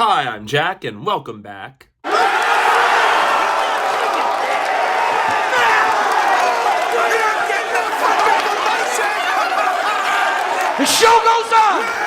Hi, I'm Jack, and welcome back. The show goes on!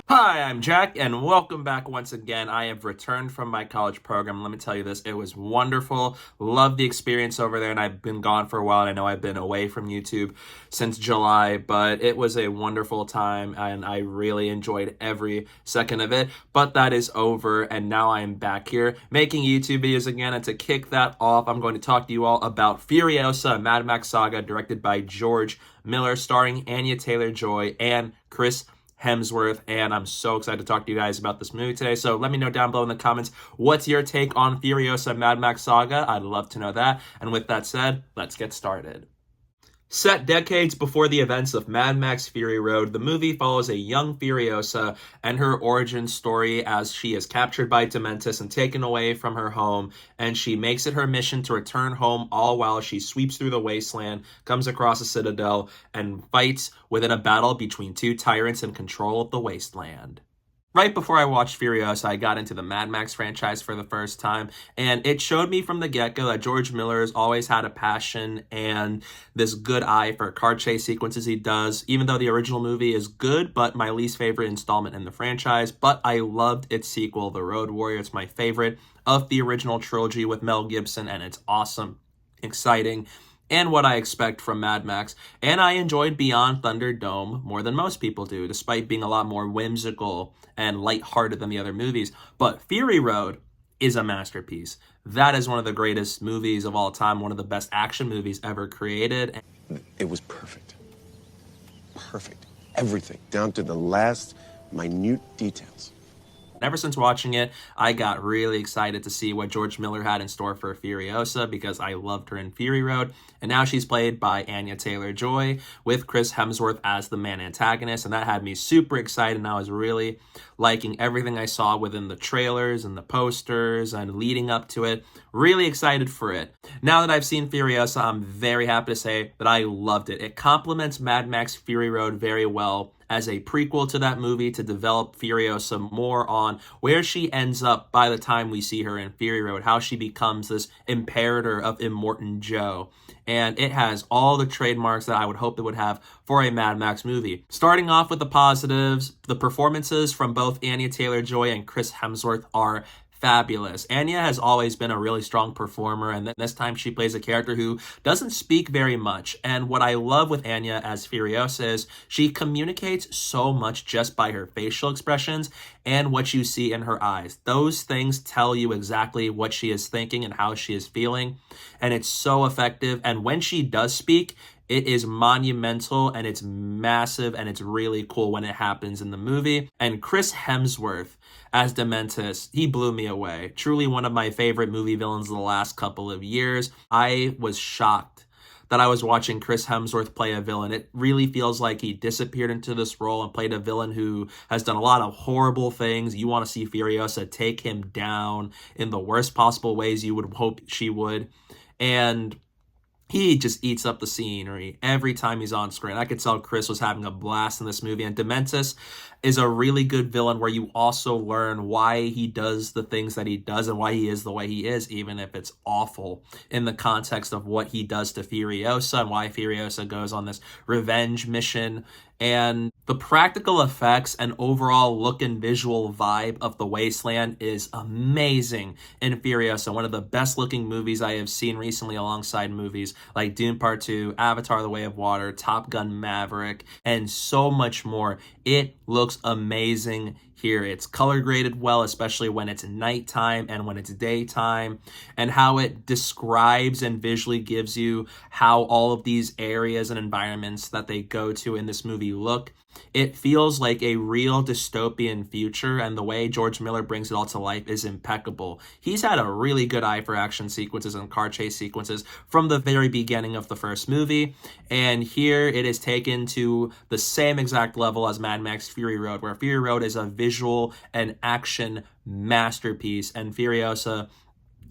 Hi, I'm Jack, and welcome back once again. I have returned from my college program. Let me tell you this, it was wonderful. Loved the experience over there, and I've been gone for a while, and I know I've been away from YouTube since July, but it was a wonderful time, and I really enjoyed every second of it. But that is over, and now I'm back here making YouTube videos again, and to kick that off, I'm going to talk to you all about Furiosa, Mad Max Saga, directed by George Miller, starring Anya Taylor-Joy and Chris Hemsworth, and I'm so excited to talk to you guys about this movie today. So let me know down below in the comments, what's your take on Furiosa Mad Max Saga? I'd love to know that. And with that said, let's get started. Set decades before the events of Mad Max Fury Road, the movie follows a young Furiosa and her origin story as she is captured by Dementus and taken away from her home, and she makes it her mission to return home, all while she sweeps through the Wasteland, comes across a Citadel, and fights within a battle between two tyrants in control of the Wasteland. Right before I watched Furiosa, I got into the Mad Max franchise for the first time, and it showed me from the get-go that George Miller has always had a passion and this good eye for car chase sequences he does, even though the original movie is good, but my least favorite installment in the franchise. But I loved its sequel, The Road Warrior. It's my favorite of the original trilogy with Mel Gibson, and it's awesome, exciting, and what I expect from Mad Max. And I enjoyed Beyond Thunderdome more than most people do, despite being a lot more whimsical and lighthearted than the other movies. But Fury Road is a masterpiece. That is one of the greatest movies of all time, one of the best action movies ever created. It was perfect. Perfect. Everything, down to the last minute details. Ever since watching it, I got really excited to see what George Miller had in store for Furiosa because I loved her in Fury Road. And now she's played by Anya Taylor-Joy with Chris Hemsworth as the main antagonist. And that had me super excited, and I was really liking everything I saw within the trailers and the posters and leading up to it. Really excited for it. Now that I've seen Furiosa, I'm very happy to say that I loved it. It complements Mad Max Fury Road very well as a prequel to that movie to develop Furiosa more on where she ends up by the time we see her in Fury Road, how she becomes this imperator of Immortan Joe. And it has all the trademarks that I would hope it would have for a Mad Max movie. Starting off with the positives, the performances from both Anya Taylor-Joy and Chris Hemsworth are fabulous. Anya has always been a really strong performer, and this time she plays a character who doesn't speak very much. And what I love with Anya as Furiosa is she communicates so much just by her facial expressions and what you see in her eyes. Those things tell you exactly what she is thinking and how she is feeling, and it's so effective. And when she does speak, it is monumental and it's massive, and it's really cool when it happens in the movie. And Chris Hemsworth as Dementus, he blew me away. Truly one of my favorite movie villains of the last couple of years. I was shocked that I was watching Chris Hemsworth play a villain. It really feels like he disappeared into this role and played a villain who has done a lot of horrible things. You want to see Furiosa take him down in the worst possible ways you would hope she would. And he just eats up the scenery every time he's on screen. I could tell Chris was having a blast in this movie. And Dementus is a really good villain where you also learn why he does the things that he does and why he is the way he is, even if it's awful, in the context of what he does to Furiosa and why Furiosa goes on this revenge mission. And the practical effects and overall look and visual vibe of the Wasteland is amazing in Furiosa, one of the best looking movies I have seen recently, alongside movies like Dune Part 2, Avatar The Way of Water, Top Gun Maverick, and so much more. It looks amazing here. It's color graded well, especially when it's nighttime and when it's daytime, and how it describes and visually gives you how all of these areas and environments that they go to in this movie look. It feels like a real dystopian future, and the way George Miller brings it all to life is impeccable. He's had a really good eye for action sequences and car chase sequences from the very beginning of the first movie, and here it is taken to the same exact level as Mad Max Fury Road, where Fury Road is a visual and action masterpiece, and Furiosa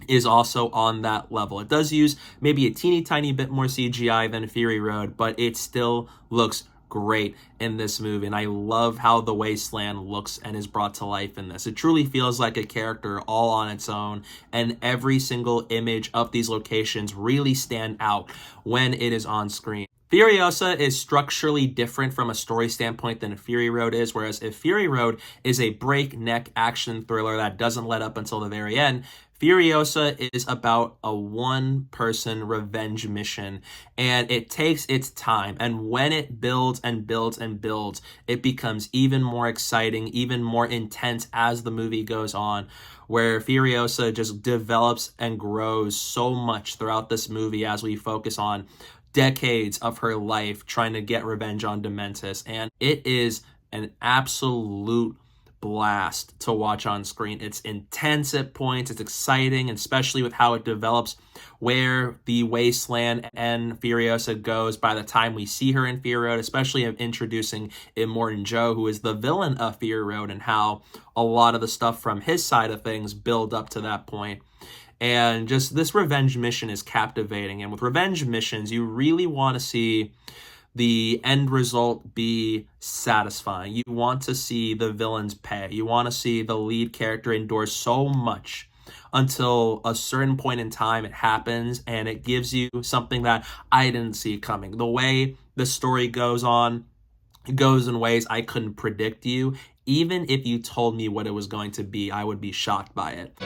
is also on that level. It does use maybe a teeny tiny bit more CGI than Fury Road, but it still looks great in this movie, and I love how the Wasteland looks and is brought to life in this. It truly feels like a character all on its own, and every single image of these locations really stand out when it is on screen. Furiosa is structurally different from a story standpoint than Fury Road is, whereas if Fury Road is a breakneck action thriller that doesn't let up until the very end, Furiosa is about a one-person revenge mission, and it takes its time, and when it builds and builds and builds, it becomes even more exciting, even more intense as the movie goes on, where Furiosa just develops and grows so much throughout this movie as we focus on decades of her life trying to get revenge on Dementus, and it is an absolute blast to watch on screen. It's intense at points, it's exciting, especially with how it develops, where the Wasteland and Furiosa goes by the time we see her in Fury Road, especially introducing Immortan Joe, who is the villain of Fury Road, and how a lot of the stuff from his side of things build up to that point. And just this revenge mission is captivating. And with revenge missions, you really want to see the end result be satisfying. You want to see the villains pay. You want to see the lead character endure so much until a certain point in time it happens, and it gives you something that I didn't see coming. The way the story goes on, it goes in ways I couldn't predict you. Even if you told me what it was going to be, I would be shocked by it.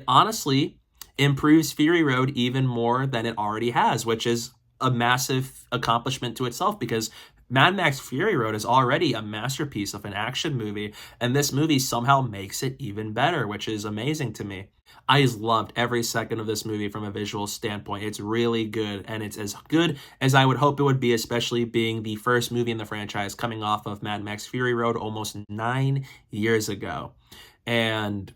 Honestly, improves Fury Road even more than it already has, which is a massive accomplishment to itself, because Mad Max Fury Road is already a masterpiece of an action movie, and this movie somehow makes it even better, which is amazing to me. I just loved every second of this movie from a visual standpoint. It's really good, and it's as good as I would hope it would be, especially being the first movie in the franchise coming off of Mad Max Fury Road almost 9 years ago. And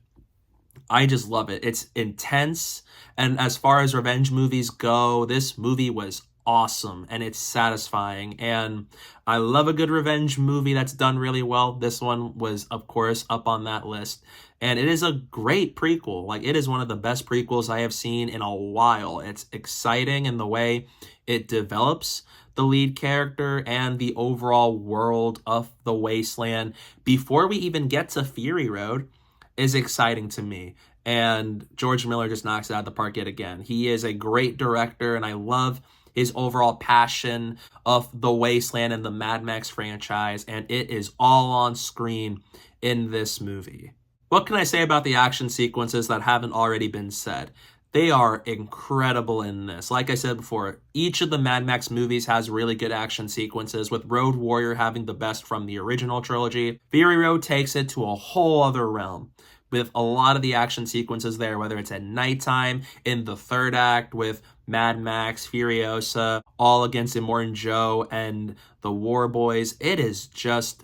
I just love it. It's intense, and as far as revenge movies go, this movie was awesome, and it's satisfying, and I love a good revenge movie that's done really well. This one was, of course, up on that list, and it is a great prequel. Like, it is one of the best prequels I have seen in a while. It's exciting in the way it develops the lead character and the overall world of the Wasteland before we even get to Fury Road is exciting to me. And George Miller just knocks it out of the park yet again. He is a great director, and I love his overall passion of the Wasteland and the Mad Max franchise, and it is all on screen in this movie. What can I say about the action sequences that haven't already been said? They are incredible in this. Like I said before, each of the Mad Max movies has really good action sequences, with Road Warrior having the best from the original trilogy. Fury Road takes it to a whole other realm, with a lot of the action sequences there, whether it's at nighttime in the third act with Mad Max, Furiosa, all against Immortan Joe and the War Boys. It is just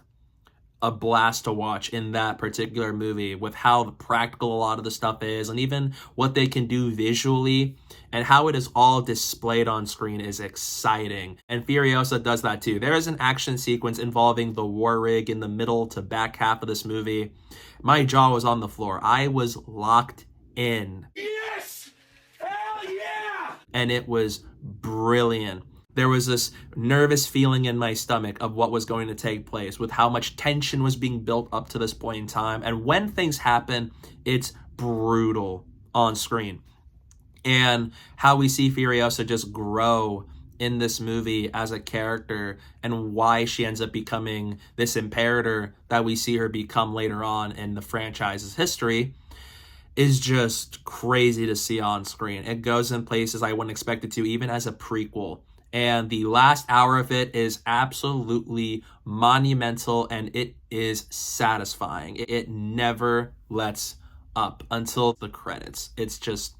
a blast to watch in that particular movie, with how practical a lot of the stuff is, and even what they can do visually, and how it is all displayed on screen is exciting. And Furiosa does that too. There is an action sequence involving the war rig in the middle to back half of this movie. My jaw was on the floor. I was locked in. Yes! Hell yeah! And it was brilliant. There was this nervous feeling in my stomach of what was going to take place, with how much tension was being built up to this point in time. And when things happen, it's brutal on screen. And how we see Furiosa just grow in this movie as a character, and why she ends up becoming this imperator that we see her become later on in the franchise's history, is just crazy to see on screen. It goes in places I wouldn't expect it to, even as a prequel. And the last hour of it is absolutely monumental, and it is satisfying. It never lets up until the credits. It's just,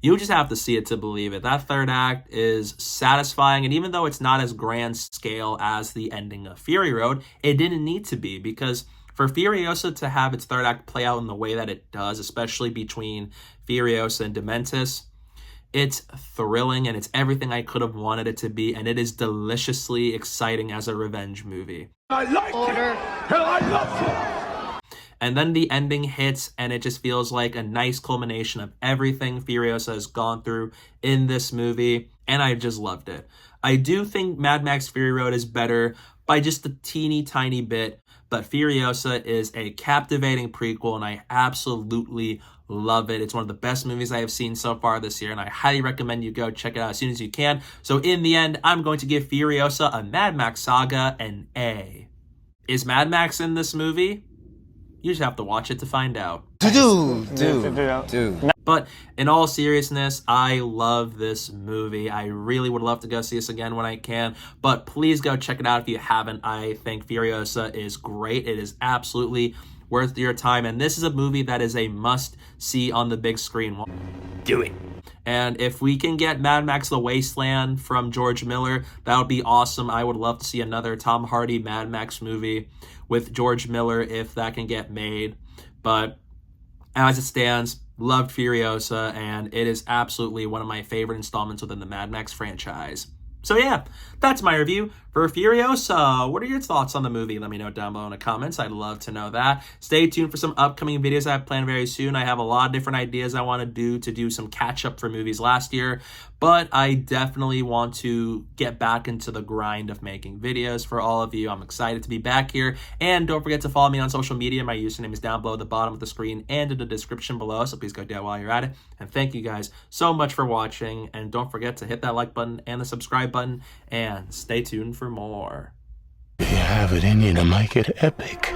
you just have to see it to believe it. That third act is satisfying, and even though it's not as grand scale as the ending of Fury Road, it didn't need to be, because for Furiosa to have its third act play out in the way that it does, especially between Furiosa and Dementus, it's thrilling, and it's everything I could have wanted it to be, and it is deliciously exciting as a revenge movie. I like order. Hell, I love you. And then the ending hits, and it just feels like a nice culmination of everything Furiosa has gone through in this movie, and I just loved it. I do think Mad Max Fury Road is better by just a teeny tiny bit, but Furiosa is a captivating prequel, and I absolutely love it. It's one of the best movies I have seen so far this year, and I highly recommend you go check it out as soon as you can. So in the end, I'm going to give Furiosa a Mad Max Saga an A. Is Mad Max in this movie? You just have to watch it to find out. Dude. But in all seriousness, I love this movie. I really would love to go see this again when I can, but please go check it out if you haven't. I think Furiosa is great. It is absolutely worth your time, and this is a movie that is a must-see on the big screen. Do it. And if we can get Mad Max The Wasteland from George Miller, that would be awesome. I would love to see another Tom Hardy Mad Max movie with George Miller if that can get made. But as it stands, loved Furiosa, and it is absolutely one of my favorite installments within the Mad Max franchise. So yeah, that's my review for Furiosa. What are your thoughts on the movie? Let me know down below in the comments. I'd love to know that. Stay tuned for some upcoming videos I have planned very soon. I have a lot of different ideas I want to do some catch up for movies last year, but I definitely want to get back into the grind of making videos for all of you. I'm excited to be back here, and don't forget to follow me on social media. My username is down below at the bottom of the screen and in the description below, so please go do it while you're at it. And thank you guys so much for watching, and don't forget to hit that like button and the subscribe button, and stay tuned for more. You have it in you to make it epic.